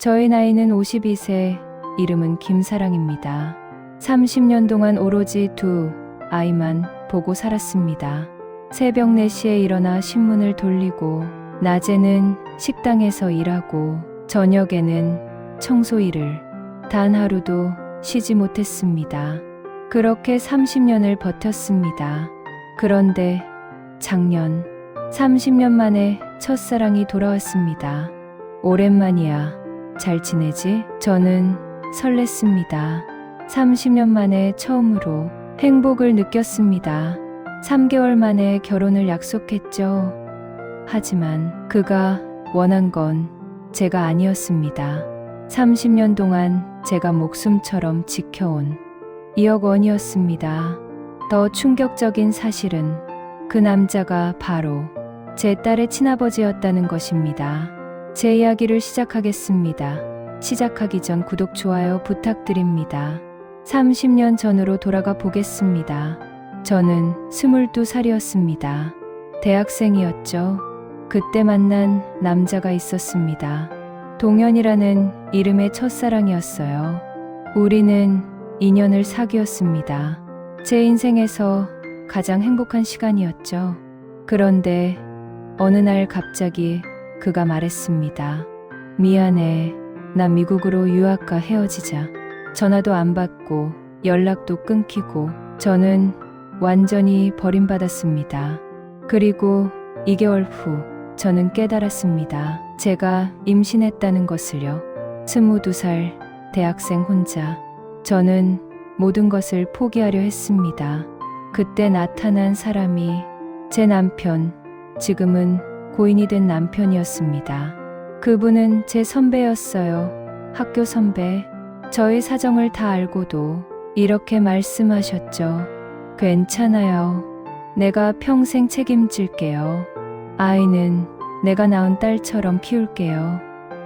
저의 나이는 52세, 이름은 김사랑입니다. 30년 동안 오로지 두 아이만 보고 살았습니다. 새벽 4시에 일어나 신문을 돌리고, 낮에는 식당에서 일하고, 저녁에는 청소 일을 단 하루도 쉬지 못했습니다. 그렇게 30년을 버텼습니다. 그런데 작년 30년 만에 첫사랑이 돌아왔습니다. 오랜만이야. 잘 지내지? 저는 설렜습니다. 30년 만에 처음으로 행복을 느꼈습니다. 3개월 만에 결혼을 약속했죠. 하지만 그가 원한 건 제가 아니었습니다. 30년 동안 제가 목숨처럼 지켜온 2억 원이었습니다. 더 충격적인 사실은 그 남자가 바로 제 딸의 친아버지였다는 것입니다. 제 이야기를 시작하겠습니다. 시작하기 전 구독, 좋아요 부탁드립니다. 30년 전으로 돌아가 보겠습니다. 저는 22살이었습니다. 대학생이었죠. 그때 만난 남자가 있었습니다. 동현이라는 이름의 첫사랑이었어요. 우리는 2년을 사귀었습니다. 제 인생에서 가장 행복한 시간이었죠. 그런데 어느 날 갑자기 그가 말했습니다. 미안해. 나 미국으로 유학가 헤어지자. 전화도 안 받고 연락도 끊기고 저는 완전히 버림받았습니다. 그리고 2개월 후 저는 깨달았습니다. 제가 임신했다는 것을요. 22살 대학생 혼자. 저는 모든 것을 포기하려 했습니다. 그때 나타난 사람이 제 남편, 지금은 고인이 된 남편이었습니다. 그분은 제 선배였어요. 학교 선배. 저의 사정을 다 알고도 이렇게 말씀하셨죠. 괜찮아요. 내가 평생 책임질게요. 아이는 내가 낳은 딸처럼 키울게요.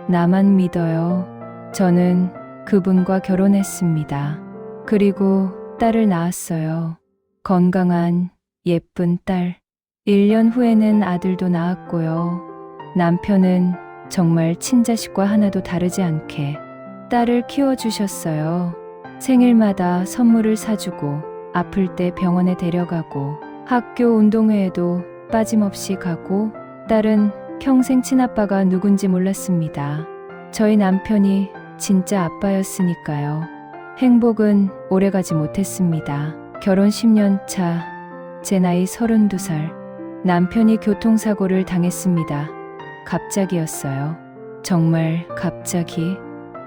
나만 믿어요. 저는 그분과 결혼했습니다. 그리고 딸을 낳았어요. 건강한 예쁜 딸. 1년 후에는 아들도 낳았고요. 남편은 정말 친자식과 하나도 다르지 않게 딸을 키워주셨어요. 생일마다 선물을 사주고 아플 때 병원에 데려가고 학교 운동회에도 빠짐없이 가고 딸은 평생 친아빠가 누군지 몰랐습니다. 저희 남편이 진짜 아빠였으니까요. 행복은 오래가지 못했습니다. 결혼 10년 차, 제 나이 32살. 남편이 교통사고를 당했습니다. 갑자기였어요. 정말 갑자기.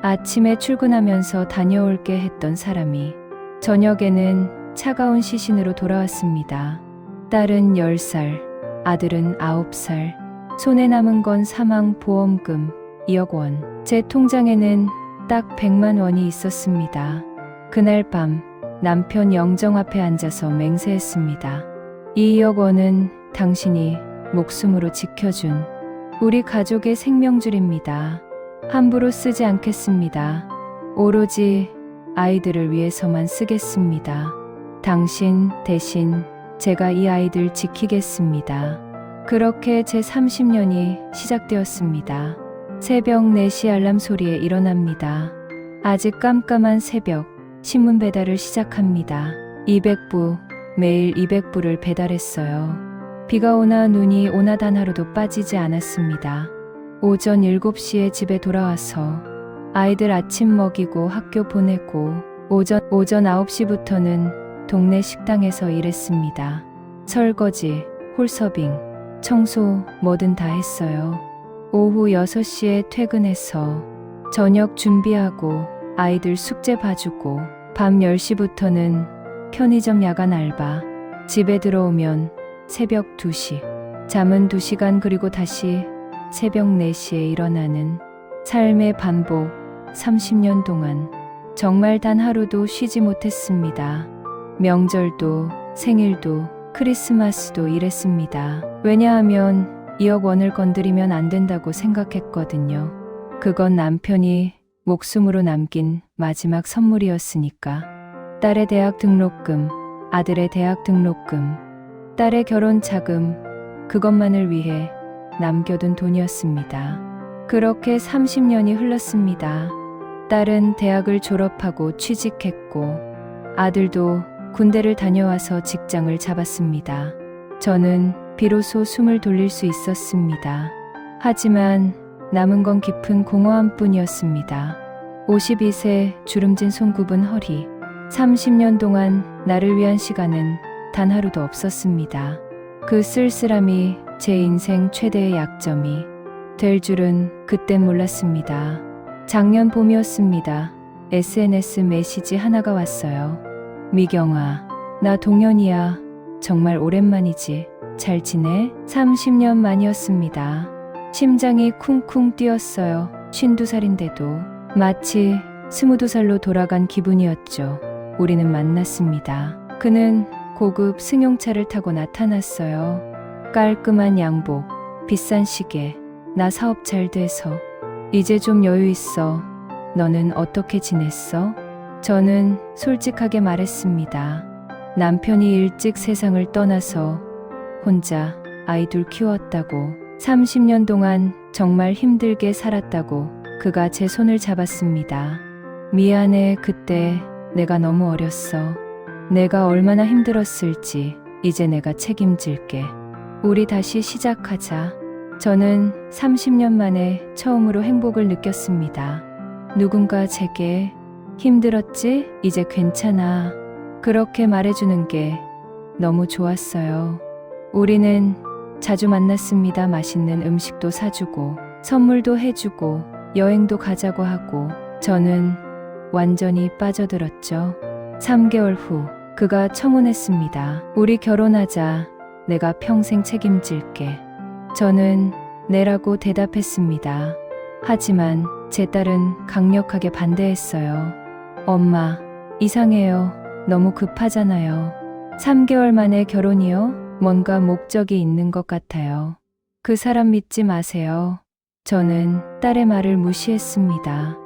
아침에 출근하면서 다녀올게 했던 사람이 저녁에는 차가운 시신으로 돌아왔습니다. 딸은 10살, 아들은 9살. 손에 남은 건 사망보험금 2억 원. 제 통장에는 딱 100만 원이 있었습니다. 그날 밤 남편 영정 앞에 앉아서 맹세했습니다. 이 2억 원은 당신이 목숨으로 지켜준 우리 가족의 생명줄입니다. 함부로 쓰지 않겠습니다. 오로지 아이들을 위해서만 쓰겠습니다. 당신 대신 제가 이 아이들 지키겠습니다. 그렇게 제 30년이 시작되었습니다. 새벽 4시 알람 소리에 일어납니다. 아직 깜깜한 새벽, 신문 배달을 시작합니다. 200부, 매일 200부를 배달했어요. 비가 오나 눈이 오나 단 하루도 빠지지 않았습니다. 오전 7시에 집에 돌아와서 아이들 아침 먹이고 학교 보내고 오전 9시부터는 동네 식당에서 일했습니다. 설거지, 홀서빙, 청소 뭐든 다 했어요. 오후 6시에 퇴근해서 저녁 준비하고 아이들 숙제 봐주고 밤 10시부터는 편의점 야간 알바. 집에 들어오면 새벽 2시. 잠은 2시간 그리고 다시 새벽 4시에 일어나는 삶의 반복. 30년 동안 정말 단 하루도 쉬지 못했습니다. 명절도 생일도 크리스마스도 일했습니다. 왜냐하면 2억 원을 건드리면 안 된다고 생각했거든요. 그건 남편이 목숨으로 남긴 마지막 선물이었으니까. 딸의 대학 등록금, 아들의 대학 등록금, 딸의 결혼 자금, 그것만을 위해 남겨둔 돈이었습니다. 그렇게 30년이 흘렀습니다. 딸은 대학을 졸업하고 취직했고 아들도 군대를 다녀와서 직장을 잡았습니다. 저는 비로소 숨을 돌릴 수 있었습니다. 하지만 남은 건 깊은 공허함뿐이었습니다. 52세 주름진 손 굽은 허리. 30년 동안 나를 위한 시간은 단 하루도 없었습니다. 그 쓸쓸함이 제 인생 최대의 약점이 될 줄은 그땐 몰랐습니다. 작년 봄이었습니다. SNS 메시지 하나가 왔어요. 미경아, 나 동현이야. 정말 오랜만이지. 잘 지내? 30년 만이었습니다. 심장이 쿵쿵 뛰었어요. 52살인데도. 마치 22살로 돌아간 기분이었죠. 우리는 만났습니다. 그는 고급 승용차를 타고 나타났어요. 깔끔한 양복, 비싼 시계. 나 사업 잘 돼서 이제 좀 여유 있어. 너는 어떻게 지냈어? 저는 솔직하게 말했습니다. 남편이 일찍 세상을 떠나서 혼자 아이둘 키웠다고, 30년 동안 정말 힘들게 살았다고 그가 제 손을 잡았습니다. 미안해, 그때 내가 너무 어렸어. 내가 얼마나 힘들었을지 이제 내가 책임질게. 우리 다시 시작하자. 저는 30년 만에 처음으로 행복을 느꼈습니다. 누군가 제게 힘들었지? 이제 괜찮아. 그렇게 말해주는 게 너무 좋았어요. 우리는 자주 만났습니다. 맛있는 음식도 사주고, 선물도 해주고, 여행도 가자고 하고, 저는 완전히 빠져들었죠. 3개월 후, 그가 청혼했습니다. 우리 결혼하자. 내가 평생 책임질게. 저는 네라고 대답했습니다. 하지만 제 딸은 강력하게 반대했어요. 엄마, 이상해요. 너무 급하잖아요. 3개월 만에 결혼이요? 뭔가 목적이 있는 것 같아요. 그 사람 믿지 마세요. 저는 딸의 말을 무시했습니다.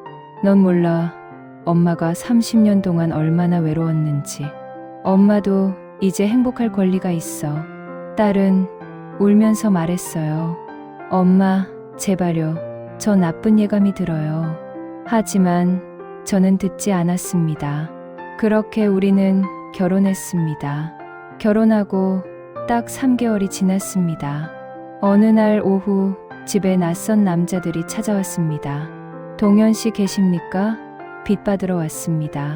넌 몰라. 엄마가 30년 동안 얼마나 외로웠는지. 엄마도 이제 행복할 권리가 있어. 딸은 울면서 말했어요. 엄마, 제발요. 저 나쁜 예감이 들어요. 하지만 저는 듣지 않았습니다. 그렇게 우리는 결혼했습니다. 결혼하고 딱 3개월이 지났습니다. 어느 날 오후 집에 낯선 남자들이 찾아왔습니다. 동현 씨 계십니까? 빚 받으러 왔습니다.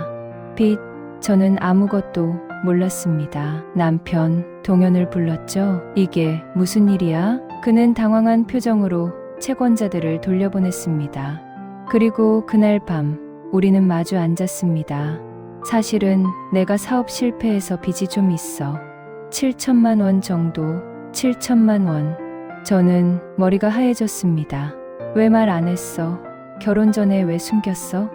빚? 저는 아무것도 몰랐습니다. 남편 동현을 불렀죠. 이게 무슨 일이야? 그는 당황한 표정으로 채권자들을 돌려보냈습니다. 그리고 그날 밤 우리는 마주 앉았습니다. 사실은 내가 사업 실패해서 빚이 좀 있어. 7천만 원 정도. 7천만 원. 저는 머리가 하얘졌습니다. 왜 말 안 했어? 결혼 전에 왜 숨겼어?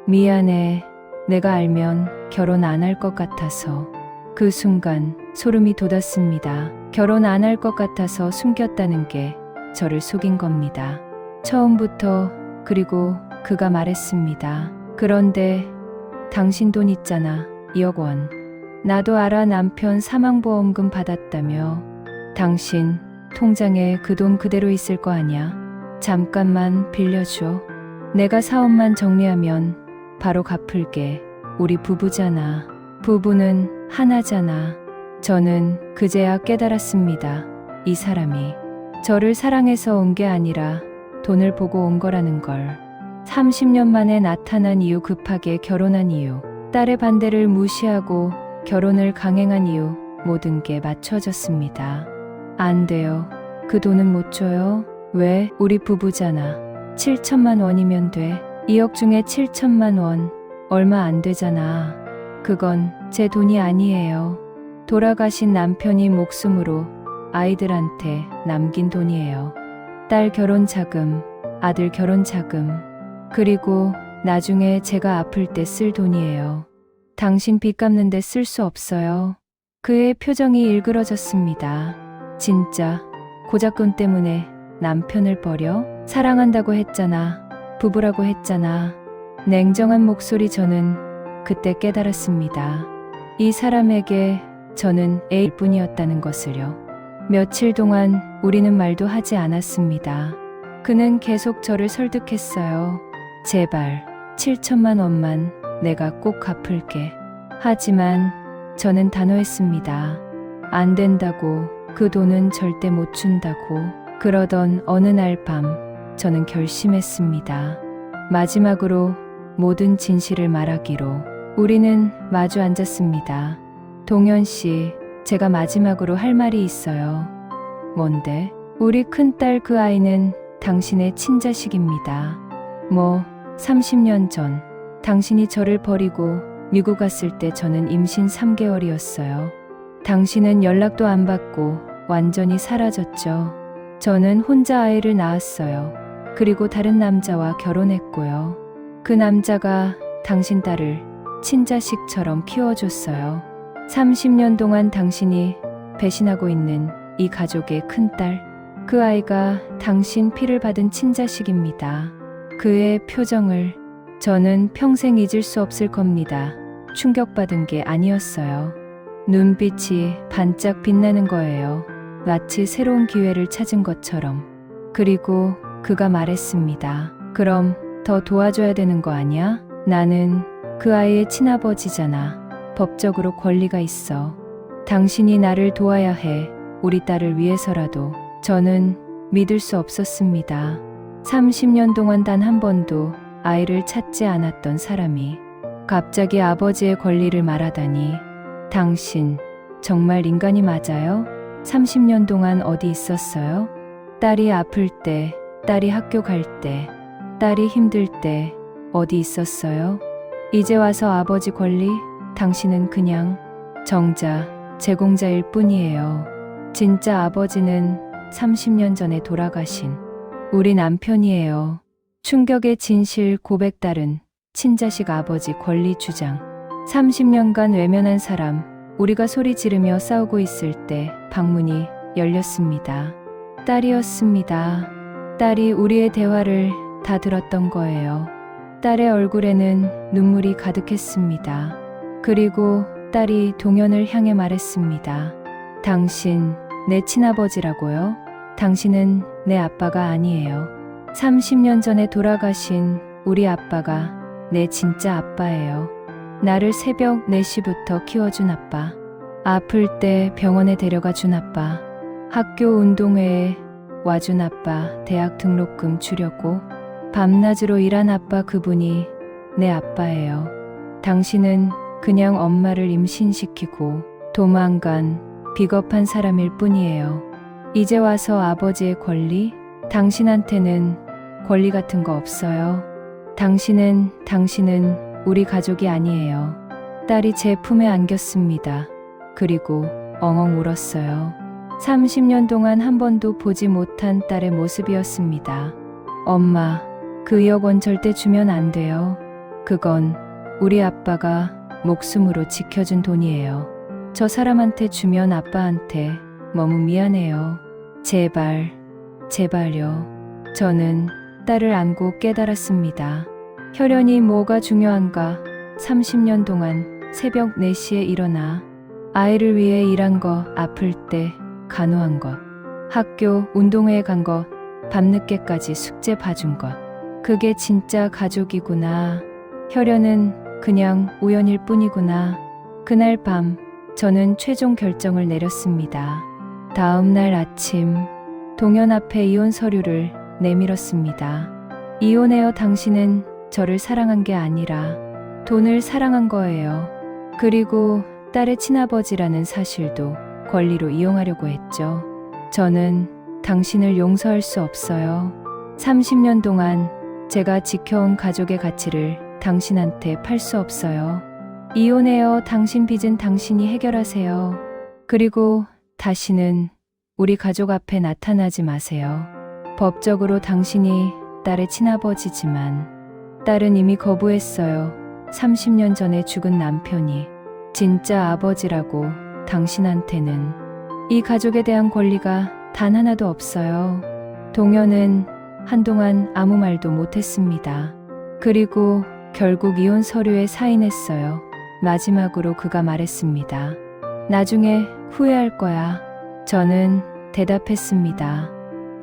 미안해. 내가 알면 결혼 안 할 것 같아서. 그 순간 소름이 돋았습니다. 결혼 안 할 것 같아서 숨겼다는 게 저를 속인 겁니다. 처음부터. 그리고 그가 말했습니다. 그런데 당신 돈 있잖아. 2억 원. 나도 알아. 남편 사망보험금 받았다며. 당신 통장에 그 돈 그대로 있을 거 아냐. 잠깐만 빌려줘. 내가 사업만 정리하면 바로 갚을게. 우리 부부잖아. 부부는 하나잖아. 저는 그제야 깨달았습니다. 이 사람이 저를 사랑해서 온 게 아니라 돈을 보고 온 거라는 걸. 30년 만에 나타난 이유, 급하게 결혼한 이유, 딸의 반대를 무시하고 결혼을 강행한 이유, 모든 게 맞춰졌습니다. 안 돼요. 그 돈은 못 줘요. 왜? 우리 부부잖아. 7천만 원이면 돼. 2억 중에 7천만 원. 얼마 안 되잖아. 그건 제 돈이 아니에요. 돌아가신 남편이 목숨으로 아이들한테 남긴 돈이에요. 딸 결혼 자금, 아들 결혼 자금, 그리고 나중에 제가 아플 때 쓸 돈이에요. 당신 빚 갚는데 쓸 수 없어요. 그의 표정이 일그러졌습니다. 진짜 고작돈 때문에 남편을 버려? 사랑한다고 했잖아. 부부라고 했잖아. 냉정한 목소리. 저는 그때 깨달았습니다. 이 사람에게 저는 애일 뿐이었다는 것을요. 며칠 동안 우리는 말도 하지 않았습니다. 그는 계속 저를 설득했어요. 제발 7천만 원만 내가 꼭 갚을게. 하지만 저는 단호했습니다. 안 된다고, 그 돈은 절대 못 준다고. 그러던 어느 날 밤 저는 결심했습니다. 마지막으로 모든 진실을 말하기로. 우리는 마주 앉았습니다. 동현 씨, 제가 마지막으로 할 말이 있어요. 뭔데? 우리 큰딸 그 아이는 당신의 친자식입니다. 30년 전 당신이 저를 버리고 미국 갔을 때 저는 임신 3개월이었어요. 당신은 연락도 안 받고 완전히 사라졌죠. 저는 혼자 아이를 낳았어요. 그리고 다른 남자와 결혼했고요. 그 남자가 당신 딸을 친자식처럼 키워줬어요. 30년 동안 당신이 배신하고 있는 이 가족의 큰딸, 그 아이가 당신 피를 받은 친자식입니다. 그의 표정을 저는 평생 잊을 수 없을 겁니다. 충격받은 게 아니었어요. 눈빛이 반짝 빛나는 거예요. 마치 새로운 기회를 찾은 것처럼. 그리고 그가 말했습니다. 그럼 더 도와줘야 되는 거 아니야? 나는 그 아이의 친아버지잖아. 법적으로 권리가 있어. 당신이 나를 도와야 해. 우리 딸을 위해서라도. 저는 믿을 수 없었습니다. 30년 동안 단 한 번도 아이를 찾지 않았던 사람이 갑자기 아버지의 권리를 말하다니. 당신 정말 인간이 맞아요? 30년 동안 어디 있었어요? 딸이 아플 때, 딸이 학교 갈 때, 딸이 힘들 때 어디 있었어요? 이제 와서 아버지 권리? 당신은 그냥 정자, 제공자일 뿐이에요. 진짜 아버지는 30년 전에 돌아가신 우리 남편이에요. 충격의 진실 고백. 딸은 친자식 아버지 권리 주장. 30년간 외면한 사람. 우리가 소리 지르며 싸우고 있을 때 방문이 열렸습니다. 딸이었습니다. 딸이 우리의 대화를 다 들었던 거예요. 딸의 얼굴에는 눈물이 가득했습니다. 그리고 딸이 동현을 향해 말했습니다. 당신 내 친아버지라고요? 당신은 내 아빠가 아니에요. 30년 전에 돌아가신 우리 아빠가 내 진짜 아빠예요. 나를 새벽 4시부터 키워준 아빠. 아플 때 병원에 데려가 준 아빠. 학교 운동회에 와준 아빠. 대학 등록금 주려고 밤낮으로 일한 아빠. 그분이 내 아빠예요. 당신은 그냥 엄마를 임신시키고 도망간 비겁한 사람일 뿐이에요. 이제 와서 아버지의 권리? 당신한테는 권리 같은 거 없어요. 당신은 우리 가족이 아니에요. 딸이 제 품에 안겼습니다. 그리고 엉엉 울었어요. 30년 동안 한 번도 보지 못한 딸의 모습이었습니다. 엄마, 그 2억 원 절대 주면 안 돼요. 그건 우리 아빠가 목숨으로 지켜준 돈이에요. 저 사람한테 주면 아빠한테 너무 미안해요. 제발, 제발요. 저는 딸을 안고 깨달았습니다. 혈연이 뭐가 중요한가? 30년 동안 새벽 4시에 일어나 아이를 위해 일한 거, 아플 때 간호한 것, 학교 운동회에 간 것, 밤늦게까지 숙제 봐준 것. 그게 진짜 가족이구나. 혈연은 그냥 우연일 뿐이구나. 그날 밤 저는 최종 결정을 내렸습니다. 다음 날 아침 동현 앞에 이혼 서류를 내밀었습니다. 이혼해요. 당신은 저를 사랑한 게 아니라 돈을 사랑한 거예요. 그리고 딸의 친아버지라는 사실도 권리로 이용하려고 했죠. 저는 당신을 용서할 수 없어요. 30년 동안 제가 지켜온 가족의 가치를 당신한테 팔 수 없어요. 이혼해요. 당신 빚은 당신이 해결하세요. 그리고 다시는 우리 가족 앞에 나타나지 마세요. 법적으로 당신이 딸의 친아버지지만 딸은 이미 거부했어요. 30년 전에 죽은 남편이 진짜 아버지라고. 당신한테는 이 가족에 대한 권리가 단 하나도 없어요. 동현은 한동안 아무 말도 못했습니다. 그리고 결국 이혼 서류에 사인했어요. 마지막으로 그가 말했습니다. 나중에 후회할 거야. 저는 대답했습니다.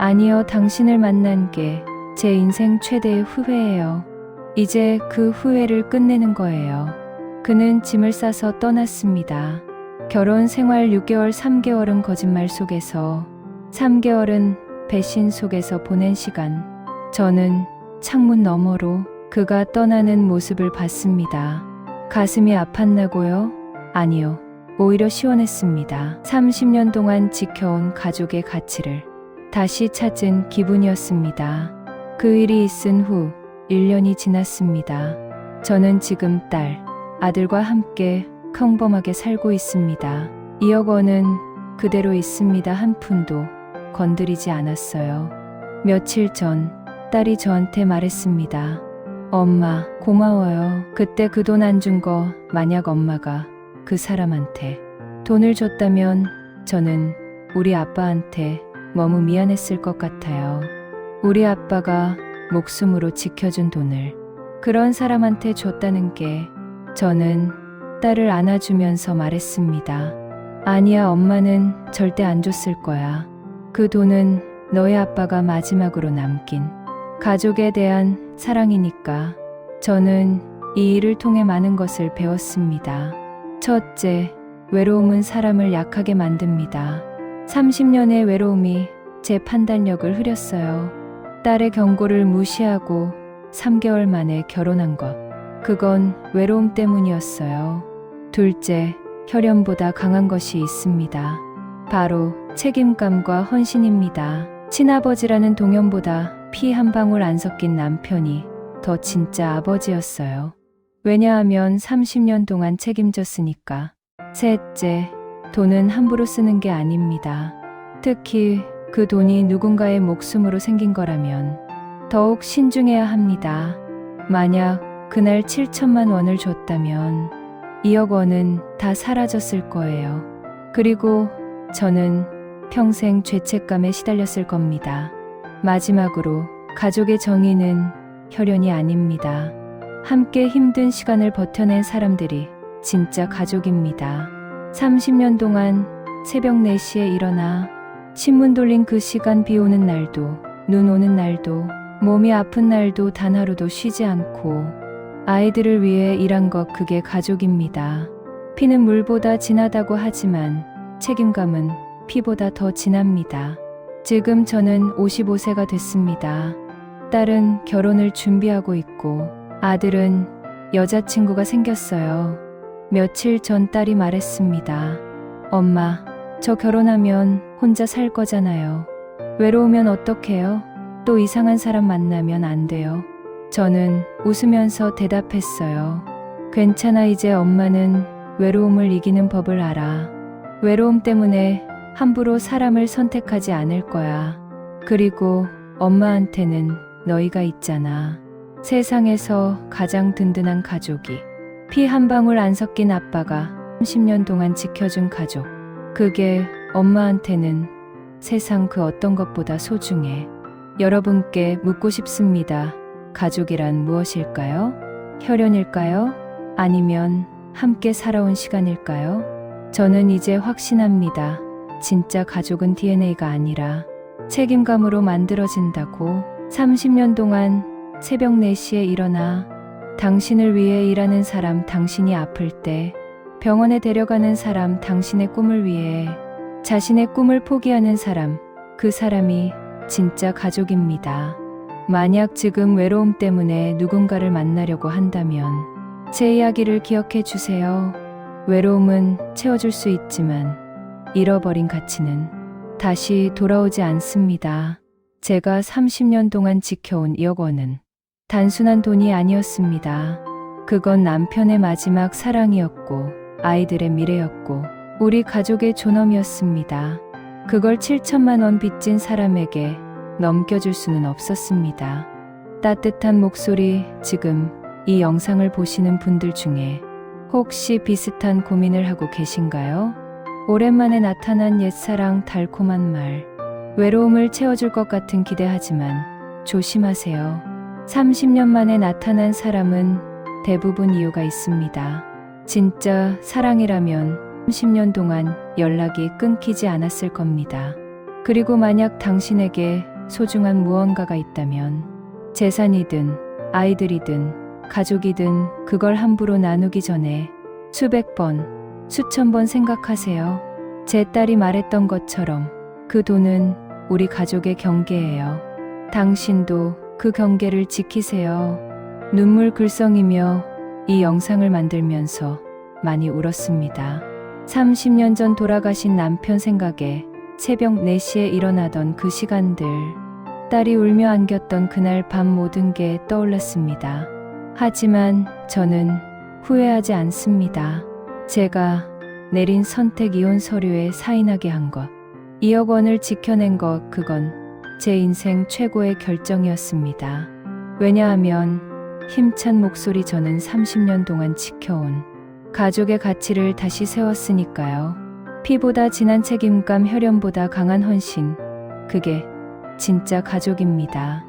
아니요, 당신을 만난 게 제 인생 최대의 후회예요. 이제 그 후회를 끝내는 거예요. 그는 짐을 싸서 떠났습니다. 결혼 생활 6개월, 3개월은 거짓말 속에서, 3개월은 배신 속에서 보낸 시간. 저는 창문 너머로 그가 떠나는 모습을 봤습니다. 가슴이 아팠나고요? 아니요. 오히려 시원했습니다. 30년 동안 지켜온 가족의 가치를 다시 찾은 기분이었습니다. 그 일이 있은 후 1년이 지났습니다. 저는 지금 딸, 아들과 함께 평범하게 살고 있습니다. 2억 원은 그대로 있습니다. 한 푼도 건드리지 않았어요. 며칠 전 딸이 저한테 말했습니다. 엄마, 고마워요. 그때 그 돈 안 준 거 만약 엄마가 그 사람한테 돈을 줬다면 저는 우리 아빠한테 너무 미안했을 것 같아요. 우리 아빠가 목숨으로 지켜준 돈을 그런 사람한테 줬다는 게. 저는 딸을 안아주면서 말했습니다. 아니야, 엄마는 절대 안 줬을 거야. 그 돈은 너의 아빠가 마지막으로 남긴 가족에 대한 사랑이니까. 저는 이 일을 통해 많은 것을 배웠습니다. 첫째, 외로움은 사람을 약하게 만듭니다. 30년의 외로움이 제 판단력을 흐렸어요. 딸의 경고를 무시하고 3개월 만에 결혼한 것. 그건 외로움 때문이었어요. 둘째, 혈연보다 강한 것이 있습니다. 바로 책임감과 헌신입니다. 친아버지라는 동연보다 피 한 방울 안 섞인 남편이 더 진짜 아버지였어요. 왜냐하면 30년 동안 책임졌으니까. 셋째, 돈은 함부로 쓰는 게 아닙니다. 특히 그 돈이 누군가의 목숨으로 생긴 거라면 더욱 신중해야 합니다. 만약 그날 7천만 원을 줬다면 2억 원은 다 사라졌을 거예요. 그리고 저는 평생 죄책감에 시달렸을 겁니다. 마지막으로, 가족의 정의는 혈연이 아닙니다. 함께 힘든 시간을 버텨낸 사람들이 진짜 가족입니다. 30년 동안 새벽 4시에 일어나 신문 돌린 그 시간, 비 오는 날도, 눈 오는 날도, 몸이 아픈 날도 단 하루도 쉬지 않고 아이들을 위해 일한 것, 그게 가족입니다. 피는 물보다 진하다고 하지만 책임감은 피보다 더 진합니다. 지금 저는 55세가 됐습니다. 딸은 결혼을 준비하고 있고 아들은 여자친구가 생겼어요. 며칠 전 딸이 말했습니다. 엄마, 저 결혼하면 혼자 살 거잖아요. 외로우면 어떡해요? 또 이상한 사람 만나면 안 돼요. 저는 웃으면서 대답했어요. 괜찮아, 이제 엄마는 외로움을 이기는 법을 알아. 외로움 때문에 함부로 사람을 선택하지 않을 거야. 그리고 엄마한테는 너희가 있잖아. 세상에서 가장 든든한 가족이, 피 한 방울 안 섞인 아빠가 30년 동안 지켜준 가족. 그게 엄마한테는 세상 그 어떤 것보다 소중해. 여러분께 묻고 싶습니다. 가족이란 무엇일까요? 혈연일까요? 아니면 함께 살아온 시간일까요? 저는 이제 확신합니다. 진짜 가족은 DNA가 아니라 책임감으로 만들어진다고. 30년 동안 새벽 4시에 일어나 당신을 위해 일하는 사람, 당신이 아플 때 병원에 데려가는 사람, 당신의 꿈을 위해 자신의 꿈을 포기하는 사람, 그 사람이 진짜 가족입니다. 만약 지금 외로움 때문에 누군가를 만나려고 한다면 제 이야기를 기억해 주세요. 외로움은 채워줄 수 있지만 잃어버린 가치는 다시 돌아오지 않습니다. 제가 30년 동안 지켜온 2억 원은 단순한 돈이 아니었습니다. 그건 남편의 마지막 사랑이었고 아이들의 미래였고 우리 가족의 존엄이었습니다. 그걸 7천만 원 빚진 사람에게 넘겨줄 수는 없었습니다. 따뜻한 목소리, 지금 이 영상을 보시는 분들 중에 혹시 비슷한 고민을 하고 계신가요? 오랜만에 나타난 옛사랑, 달콤한 말, 외로움을 채워줄 것 같은 기대하지만 조심하세요. 30년 만에 나타난 사람은 대부분 이유가 있습니다. 진짜 사랑이라면 30년 동안 연락이 끊기지 않았을 겁니다. 그리고 만약 당신에게 소중한 무언가가 있다면 재산이든 아이들이든 가족이든 그걸 함부로 나누기 전에 수백 번, 수천 번 생각하세요. 제 딸이 말했던 것처럼 그 돈은 우리 가족의 경계예요. 당신도 그 경계를 지키세요. 눈물 글썽이며 이 영상을 만들면서 많이 울었습니다. 30년 전 돌아가신 남편 생각에 새벽 4시에 일어나던 그 시간들, 딸이 울며 안겼던 그날 밤 모든 게 떠올랐습니다. 하지만 저는 후회하지 않습니다. 제가 내린 선택 이혼 서류에 사인하게 한 것, 2억 원을 지켜낸 것, 그건 제 인생 최고의 결정이었습니다. 왜냐하면 힘찬 목소리 저는 30년 동안 지켜온 가족의 가치를 다시 세웠으니까요. 피보다 진한 책임감, 혈연보다 강한 헌신, 그게 진짜 가족입니다.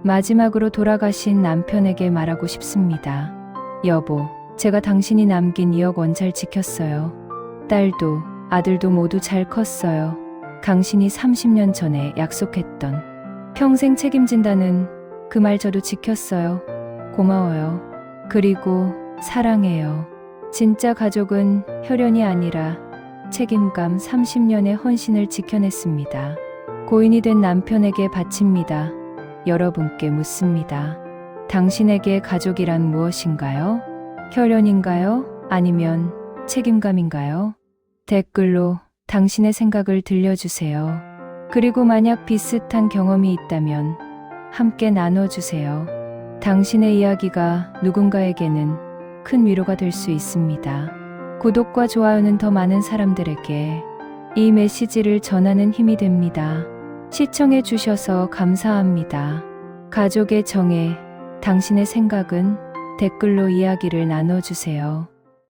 마지막으로 돌아가신 남편에게 말하고 싶습니다. 여보, 제가 당신이 남긴 2억 원 잘 지켰어요. 딸도 아들도 모두 잘 컸어요. 당신이 30년 전에 약속했던 평생 책임진다는 그 말 저도 지켰어요. 고마워요. 그리고 사랑해요. 진짜 가족은 혈연이 아니라 책임감, 30년의 헌신을 지켜냈습니다. 고인이 된 남편에게 바칩니다. 여러분께 묻습니다. 당신에게 가족이란 무엇인가요? 혈연인가요? 아니면 책임감인가요? 댓글로 당신의 생각을 들려주세요. 그리고 만약 비슷한 경험이 있다면 함께 나눠주세요. 당신의 이야기가 누군가에게는 큰 위로가 될 수 있습니다. 구독과 좋아요는 더 많은 사람들에게 이 메시지를 전하는 힘이 됩니다. 시청해 주셔서 감사합니다. 가족의 정에 당신의 생각은 댓글로 이야기를 나눠주세요.